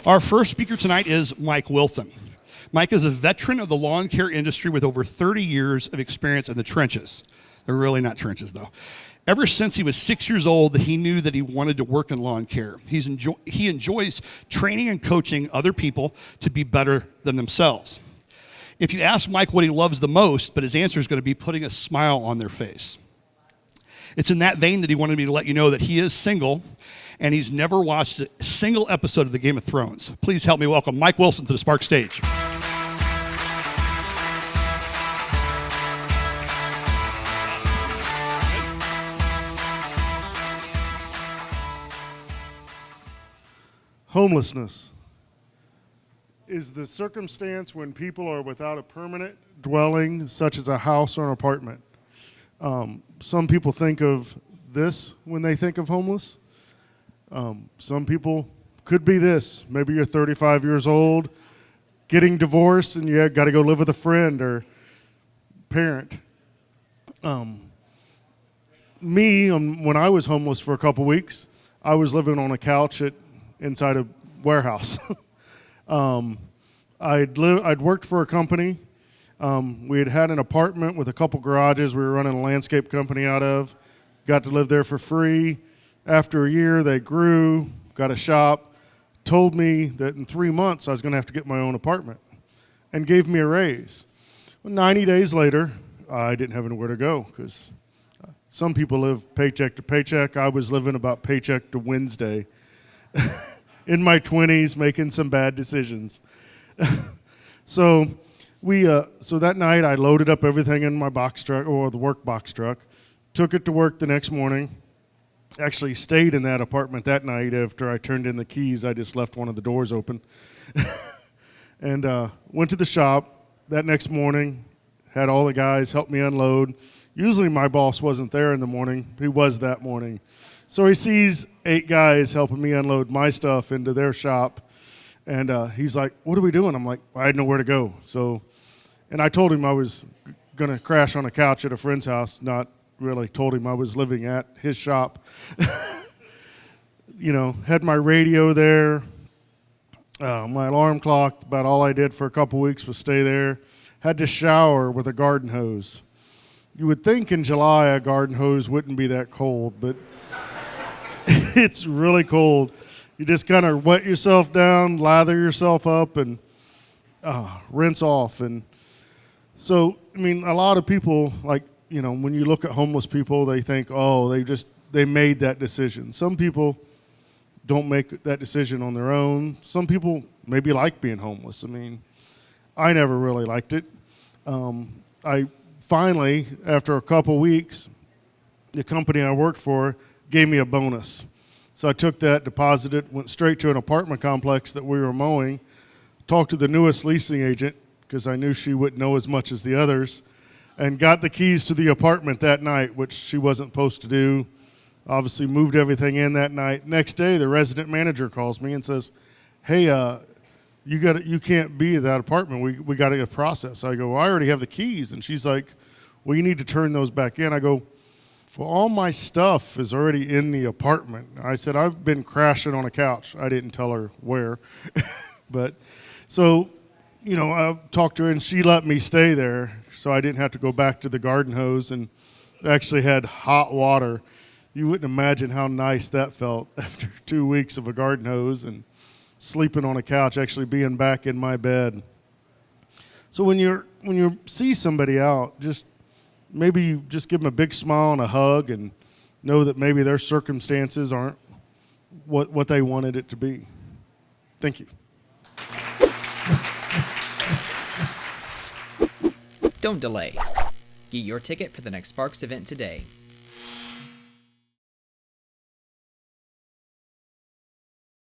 Our first speaker tonight is Mike Wilson. Mike is a veteran of the lawn care industry with over 30 years of experience in the trenches. They're really not trenches, though. Ever since he was 6 years old, he knew that he wanted to work in lawn care. He enjoys training and coaching other people to be better than themselves. If you ask Mike what he loves the most, but his answer is going to be putting a smile on their face. It's in that vein that he wanted me to let you know that he is single, and he's never watched a single episode of the Game of Thrones. Please help me welcome Mike Wilson to the Spark stage. Homelessness is the circumstance when people are without a permanent dwelling, such as a house or an apartment. Some people think of this when they think of homeless. Some people could be this. Maybe you're 35 years old, getting divorced, and you got to go live with a friend or parent. When I was homeless for a couple weeks, I was living on a couch inside a warehouse. I'd worked for a company. We had an apartment with a couple garages we were running a landscape company out of. Got to live there for free. After a year, they grew, got a shop, told me that in 3 months I was going to have to get my own apartment, and gave me a raise. 90 days later, I didn't have anywhere to go because some people live paycheck to paycheck. I was living about paycheck to Wednesday. In my 20s, making some bad decisions. So that night I loaded up everything in my box truck, or the work box truck, took it to work the next morning. Actually stayed in that apartment that night. After I turned in the keys, I just left one of the doors open. And went to the shop that next morning, had all the guys help me unload. Usually my boss wasn't there in the morning. He was that morning. So he sees 8 guys helping me unload my stuff into their shop. And he's like, "What are we doing?" I'm like, "I had nowhere to go." And I told him I was going to crash on a couch at a friend's house, not really told him I was living at his shop. Had my radio there, my alarm clock. About all I did for a couple weeks was stay there. Had to shower with a garden hose. You would think in July a garden hose wouldn't be that cold, but it's really cold. You just kind of wet yourself down, lather yourself up, and rinse off. And so, a lot of people, when you look at homeless people, they think, oh, they made that decision. Some people don't make that decision on their own. Some people maybe like being homeless. I never really liked it. I finally, after a couple weeks, the company I worked for gave me a bonus. So I took that, deposited, went straight to an apartment complex that we were mowing, talked to the newest leasing agent, because I knew she wouldn't know as much as the others, and got the keys to the apartment that night, which she wasn't supposed to do. Obviously moved everything in that night. Next day, the resident manager calls me and says, "Hey, you can't be at that apartment. We got to get a process." I go, "Well, I already have the keys." And she's like, "Well, you need to turn those back in." I go, "Well, all my stuff is already in the apartment." I said, "I've been crashing on a couch." I didn't tell her where. But so, I talked to her and she let me stay there so I didn't have to go back to the garden hose, and actually had hot water. You wouldn't imagine how nice that felt after 2 weeks of a garden hose and sleeping on a couch, actually being back in my bed. So when you see somebody out, maybe you just give them a big smile and a hug and know that maybe their circumstances aren't what they wanted it to be. Thank you. Don't delay. Get your ticket for the next Sparks event today.